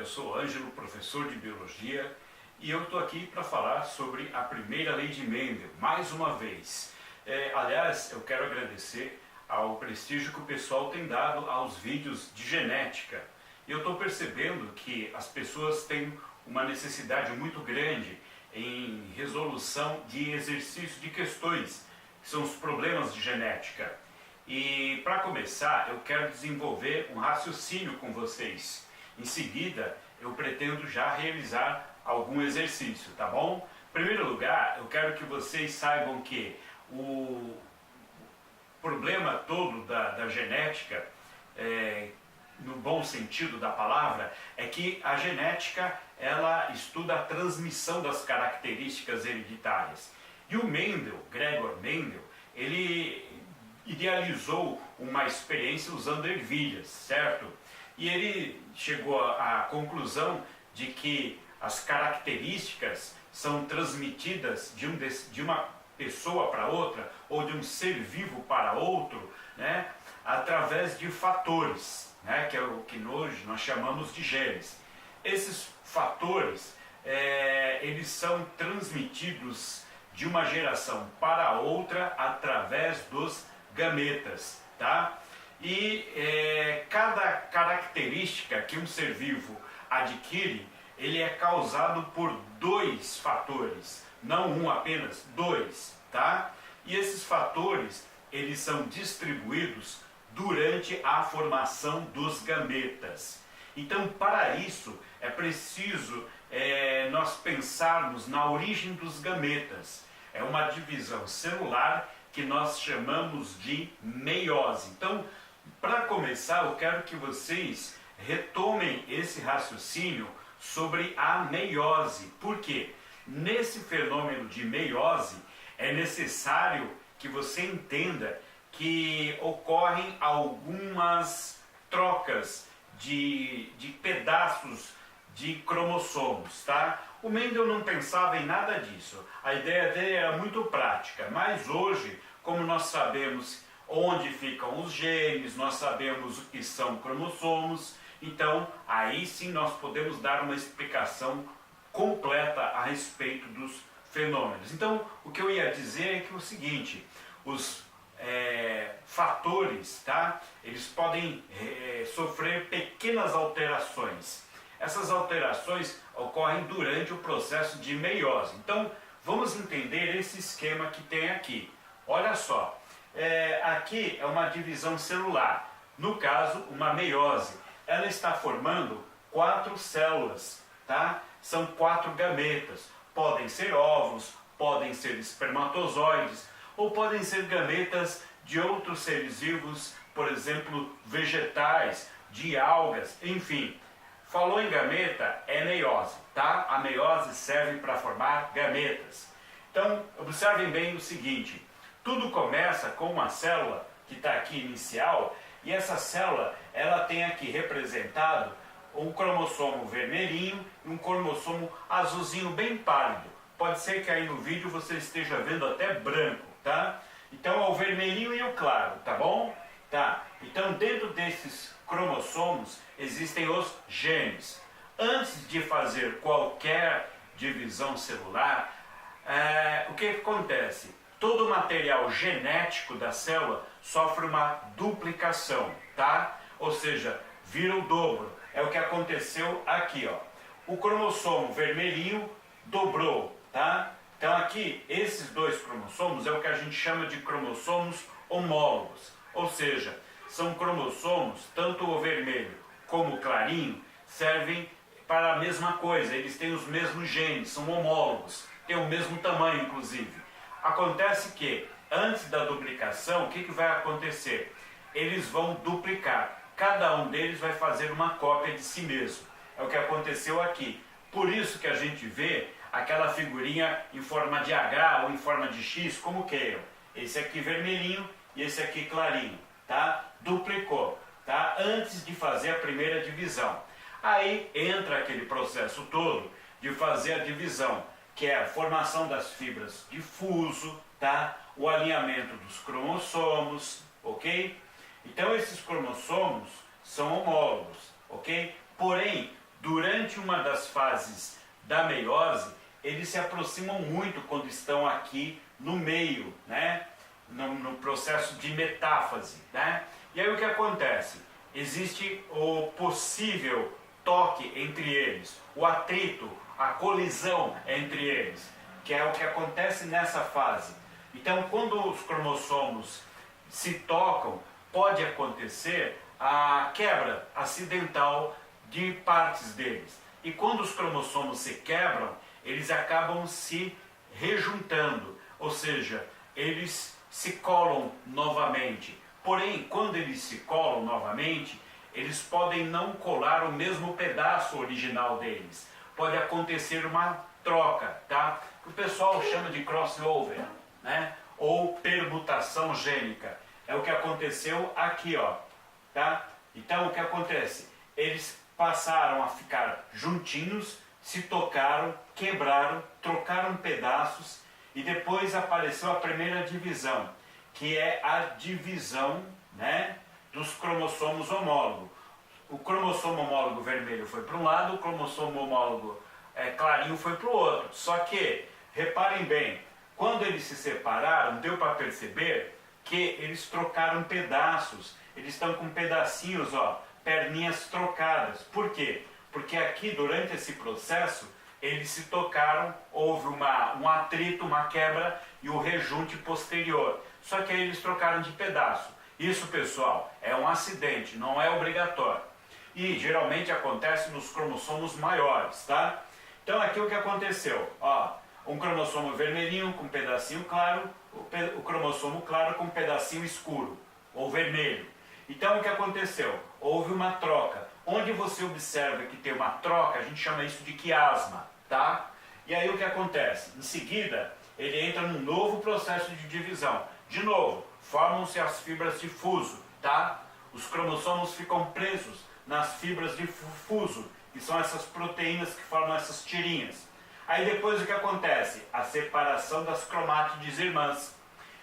eu sou Ângelo, professor de Biologia, e eu estou aqui para falar sobre a primeira lei de Mendel, mais uma vez. Aliás, eu quero agradecer ao prestígio que o pessoal tem dado aos vídeos de genética. E eu estou percebendo que as pessoas têm uma necessidade muito grande em resolução de exercícios de questões, que são os problemas de genética. E para começar, eu quero desenvolver um raciocínio com vocês. Em seguida, eu pretendo já realizar algum exercício, tá bom? Em primeiro lugar, eu quero que vocês saibam que o problema todo da genética, no bom sentido da palavra, é que a genética ela estuda a transmissão das características hereditárias. E o Mendel, Gregor Mendel, ele idealizou uma experiência usando ervilhas, certo? E ele chegou à conclusão de que as características são transmitidas de uma pessoa para outra, ou de um ser vivo para outro, né, através de fatores, né, que é o que hoje nós chamamos de genes. Esses fatores, eles são transmitidos de uma geração para outra através dos gametas, tá? E cada característica que um ser vivo adquire, ele é causado por dois fatores, não um apenas, dois, tá? E esses fatores, eles são distribuídos durante a formação dos gametas. Então, para isso, é preciso nós pensarmos na origem dos gametas. É uma divisão celular que nós chamamos de meiose. Então, para começar, eu quero que vocês retomem esse raciocínio sobre a meiose. Por quê? Nesse fenômeno de meiose, é necessário que você entenda que ocorrem algumas trocas de pedaços de cromossomos, tá? O Mendel não pensava em nada disso. A ideia dele era muito prática, mas hoje, como nós sabemos onde ficam os genes, nós sabemos o que são cromossomos, então aí sim nós podemos dar uma explicação completa a respeito dos fenômenos. Então, o que eu ia dizer é que o seguinte, os fatores, tá? Eles podem sofrer pequenas alterações. Essas alterações ocorrem durante o processo de meiose. Então, vamos entender esse esquema que tem aqui. Olha só, aqui é uma divisão celular. No caso, uma meiose. Ela está formando 4 células, tá? São 4 gametas. Podem ser óvulos, podem ser espermatozoides, ou podem ser gametas de outros seres vivos, por exemplo, vegetais, de algas, enfim. Falou em gameta, é meiose, tá? A meiose serve para formar gametas. Então, observem bem o seguinte, tudo começa com uma célula que está aqui inicial, e essa célula, ela tem aqui representado um cromossomo vermelhinho e um cromossomo azulzinho bem pálido. Pode ser que aí no vídeo você esteja vendo até branco, tá? Então é o vermelhinho e o claro, tá bom? Tá. Então dentro desses cromossomos existem os genes. Antes de fazer qualquer divisão celular, o que acontece? Todo o material genético da célula sofre uma duplicação, tá? Ou seja, vira o dobro. É o que aconteceu aqui, ó. O cromossomo vermelhinho dobrou, tá? Então aqui, esses dois cromossomos é o que a gente chama de cromossomos homólogos. Ou seja, são cromossomos, tanto o vermelho como o clarinho, servem para a mesma coisa. Eles têm os mesmos genes, são homólogos, têm o mesmo tamanho, inclusive. Acontece que, antes da duplicação, o que vai acontecer? Eles vão duplicar. Cada um deles vai fazer uma cópia de si mesmo. É o que aconteceu aqui. Por isso que a gente vê aquela figurinha em forma de H ou em forma de X, como queiram. Esse aqui vermelhinho e esse aqui clarinho, tá? Duplicou, tá? Antes de fazer a primeira divisão. Aí entra aquele processo todo de fazer a divisão, que é a formação das fibras de fuso, tá? O alinhamento dos cromossomos, ok? Então esses cromossomos são homólogos, ok? Porém, durante uma das fases da meiose, eles se aproximam muito quando estão aqui no meio, né? No processo de metáfase, né? E aí o que acontece? Existe o possível toque entre eles, o atrito, a colisão entre eles, que é o que acontece nessa fase. Então, quando os cromossomos se tocam, pode acontecer a quebra acidental de partes deles. E quando os cromossomos se quebram, eles acabam se rejuntando, ou seja, eles se colam novamente. Porém, quando eles se colam novamente, eles podem não colar o mesmo pedaço original deles. Pode acontecer uma troca, tá? Que o pessoal chama de crossover, né? Ou permutação gênica. É o que aconteceu aqui, ó, tá? Então, o que acontece? Eles passaram a ficar juntinhos, se tocaram, quebraram, trocaram pedaços e depois apareceu a primeira divisão, que é a divisão, né, dos cromossomos homólogos. O cromossomo homólogo vermelho foi para um lado, o cromossomo homólogo clarinho foi para o outro. Só que, reparem bem, quando eles se separaram, deu para perceber que eles trocaram pedaços. Eles estão com pedacinhos, ó, perninhas trocadas. Por quê? Porque aqui, durante esse processo, eles se tocaram, houve um atrito, uma quebra e o rejunte posterior. Só que aí eles trocaram de pedaço. Isso, pessoal, é um acidente, não é obrigatório. E geralmente acontece nos cromossomos maiores, tá? Então aqui o que aconteceu? Ó, um cromossomo vermelhinho com um pedacinho claro, o cromossomo claro com um pedacinho escuro, ou vermelho. Então o que aconteceu? Houve uma troca. Onde você observa que tem uma troca, a gente chama isso de quiasma, tá? E aí o que acontece? Em seguida, ele entra num novo processo de divisão. De novo, formam-se as fibras de fuso, tá? Os cromossomos ficam presos nas fibras de fuso, que são essas proteínas que formam essas tirinhas. Aí depois o que acontece? A separação das cromátides irmãs.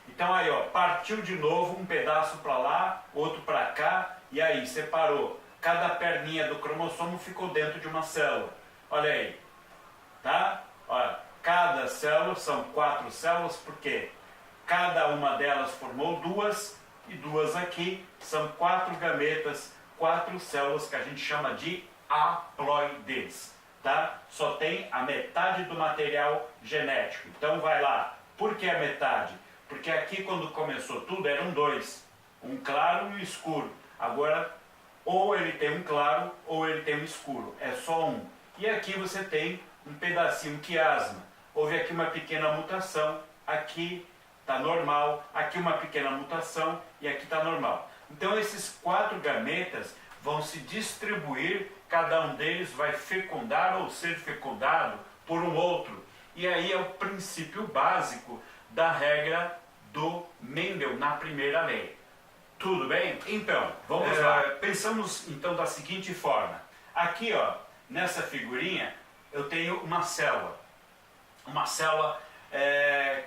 Então aí, ó, partiu de novo um pedaço para lá, outro para cá, e aí separou. Cada perninha do cromossomo ficou dentro de uma célula. Olha aí, tá? Olha, cada célula, são 4 células, porque cada uma delas formou duas, e duas aqui, são 4 gametas, 4 células que a gente chama de haploides, tá? Só tem a metade do material genético. Então vai lá. Por que a metade? Porque aqui quando começou tudo eram 2, um claro e um escuro. Agora ou ele tem um claro ou ele tem um escuro, é só um. E aqui você tem um pedacinho quiasma. Houve aqui uma pequena mutação, aqui está normal, aqui uma pequena mutação e aqui está normal. Então esses 4 gametas vão se distribuir, cada um deles vai fecundar ou ser fecundado por um outro. E aí é o princípio básico da regra do Mendel na primeira lei. Tudo bem? Então, vamos lá. Pensamos então da seguinte forma. Aqui, ó, nessa figurinha, eu tenho uma célula. Uma célula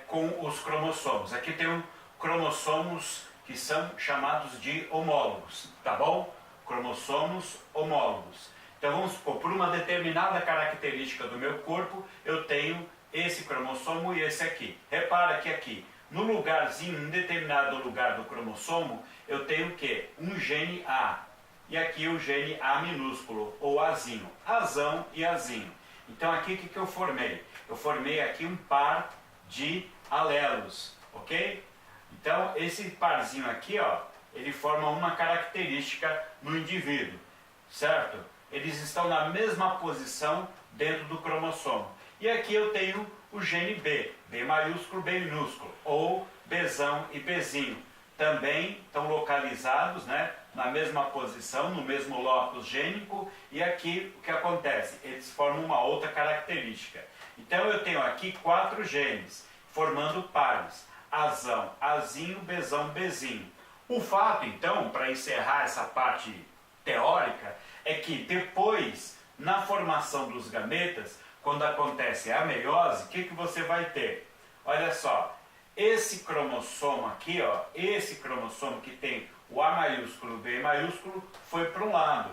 com os cromossomos. Aqui tem cromossomos que são chamados de homólogos, tá bom? Cromossomos homólogos. Então vamos supor, por uma determinada característica do meu corpo, eu tenho esse cromossomo e esse aqui. Repara que aqui, no lugarzinho, em determinado lugar do cromossomo, eu tenho o quê? Um gene A. E aqui o gene A minúsculo, ou Azinho. Azão e Azinho. Então aqui o que eu formei? Eu formei aqui um par de alelos, ok? Então esse parzinho aqui, ó, ele forma uma característica no indivíduo, certo? Eles estão na mesma posição dentro do cromossomo. E aqui eu tenho o gene B, B maiúsculo, B minúsculo, ou Bzão e Bzinho. Também estão localizados, né, na mesma posição, no mesmo locus gênico, e aqui o que acontece? Eles formam uma outra característica. Então eu tenho aqui 4 genes, formando pares, Azão, Azinho, Bzão, Bzinho. O fato, então, para encerrar essa parte teórica, é que depois, na formação dos gametas, quando acontece a meiose, o que você vai ter? Olha só, esse cromossomo aqui, ó, esse cromossomo que tem o A maiúsculo, B maiúsculo, foi para um lado.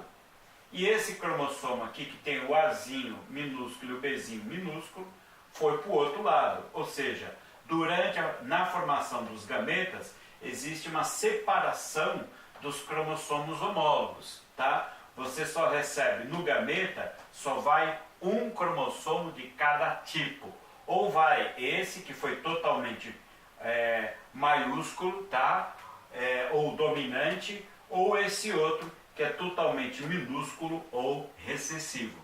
E esse cromossomo aqui, que tem o Azinho minúsculo e o Bzinho minúsculo, foi para o outro lado. Ou seja, na formação dos gametas, existe uma separação dos cromossomos homólogos, tá? Você só recebe no gameta, só vai um cromossomo de cada tipo. Ou vai esse que foi totalmente maiúsculo, tá? Ou dominante, ou esse outro que é totalmente minúsculo ou recessivo.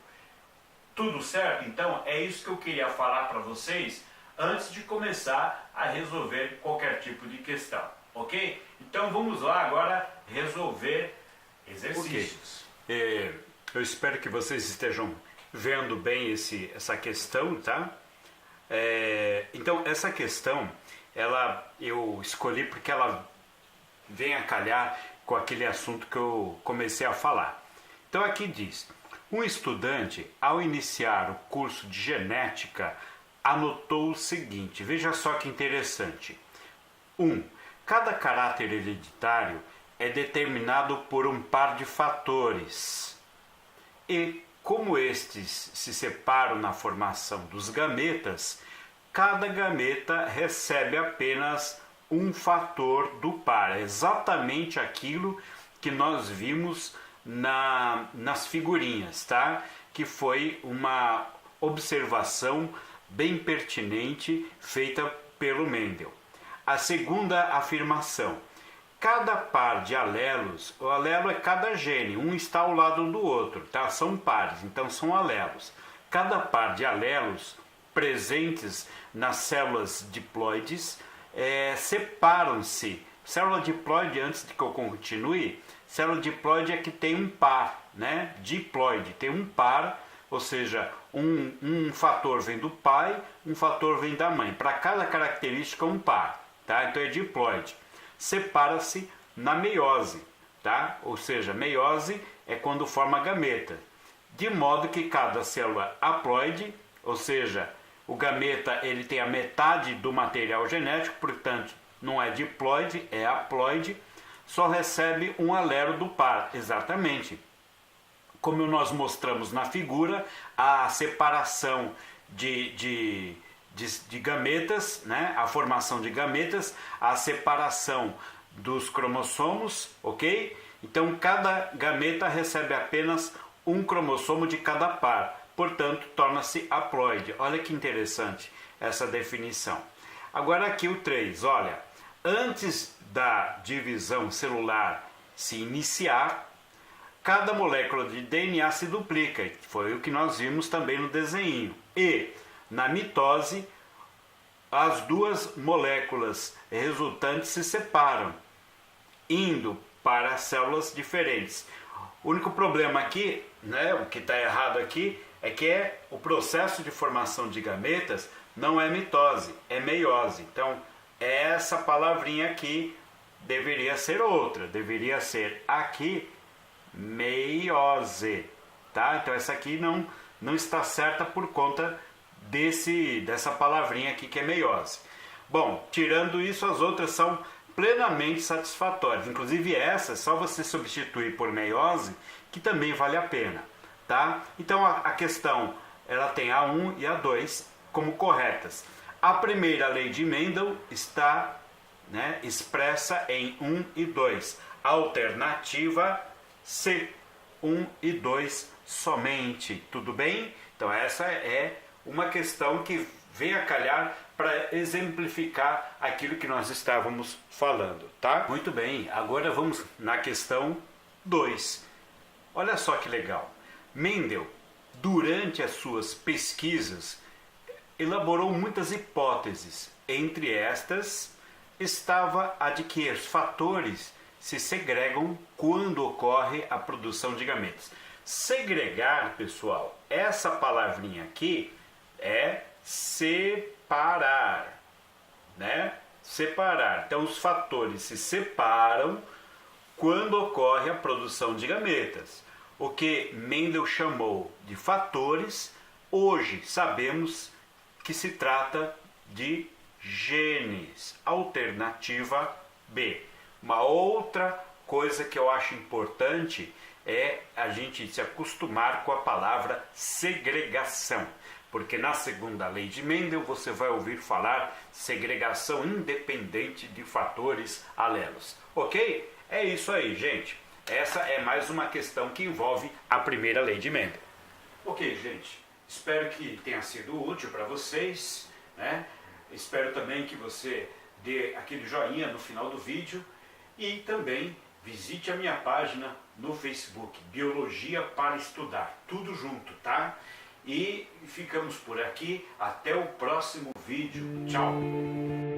Tudo certo? Então é isso que eu queria falar para vocês antes de começar a resolver qualquer tipo de questão, ok? Então vamos lá agora resolver exercícios. Okay. Eu espero que vocês estejam vendo bem essa questão, tá? Então essa questão, eu escolhi porque ela vem a calhar com aquele assunto que eu comecei a falar. Então aqui diz: um estudante, ao iniciar o curso de genética, anotou o seguinte, veja só que interessante. 1. Cada caráter hereditário é determinado por um par de fatores. E, como estes se separam na formação dos gametas, cada gameta recebe apenas um fator do par. É exatamente aquilo que nós vimos nas figurinhas, tá? Que foi uma observação bem pertinente feita pelo Mendel. A segunda afirmação: cada par de alelos, o alelo é cada gene, um está ao lado do outro, tá? São pares, então são alelos. Cada par de alelos presentes nas células diploides separam-se. Célula diploide, antes de que eu continue, célula diploide é que tem um par, né? Diploide tem um par, ou seja, um fator vem do pai, um fator vem da mãe. Para cada característica, um par, tá? Então é diploide. Separa-se na meiose, tá? Ou seja, meiose é quando forma gameta. De modo que cada célula haploide, ou seja, o gameta ele tem a metade do material genético, portanto, não é diploide, é haploide, só recebe um alelo do par, exatamente. Como nós mostramos na figura, a separação de gametas, né? A formação de gametas, a separação dos cromossomos, ok? Então, cada gameta recebe apenas um cromossomo de cada par. Portanto, torna-se haploide. Olha que interessante essa definição. Agora aqui o 3, olha, antes da divisão celular se iniciar, cada molécula de DNA se duplica, foi o que nós vimos também no desenho. E, na mitose, as duas moléculas resultantes se separam, indo para células diferentes. O único problema aqui, né, o que está errado aqui, é que o processo de formação de gametas não é mitose, é meiose. Então, essa palavrinha aqui deveria ser outra, deveria ser aqui meiose, tá? Então, essa aqui não está certa por conta dessa palavrinha aqui que é meiose. Bom, tirando isso, as outras são plenamente satisfatórias. Inclusive essa, só você substituir por meiose, que também vale a pena. Tá? Então a questão ela tem a 1 e a 2 como corretas. A primeira lei de Mendel está, né, expressa em 1 e 2. Alternativa C, 1 e 2 somente. Tudo bem? Então essa é uma questão que vem a calhar para exemplificar aquilo que nós estávamos falando. Tá? Muito bem, agora vamos na questão 2. Olha só que legal. Mendel, durante as suas pesquisas, elaborou muitas hipóteses. Entre estas, estava a de que os fatores se segregam quando ocorre a produção de gametas. Segregar, pessoal, essa palavrinha aqui é separar, né? Separar. Então, os fatores se separam quando ocorre a produção de gametas. O que Mendel chamou de fatores, hoje sabemos que se trata de genes. Alternativa B. Uma outra coisa que eu acho importante é a gente se acostumar com a palavra segregação. Porque na segunda lei de Mendel você vai ouvir falar segregação independente de fatores alelos. Ok? É isso aí, gente. Essa é mais uma questão que envolve a primeira lei de Mendel. Ok, gente. Espero que tenha sido útil para vocês, né? Espero também que você dê aquele joinha no final do vídeo e também visite a minha página no Facebook, Biologia para Estudar, tudo junto, tá? E ficamos por aqui, até o próximo vídeo. Tchau!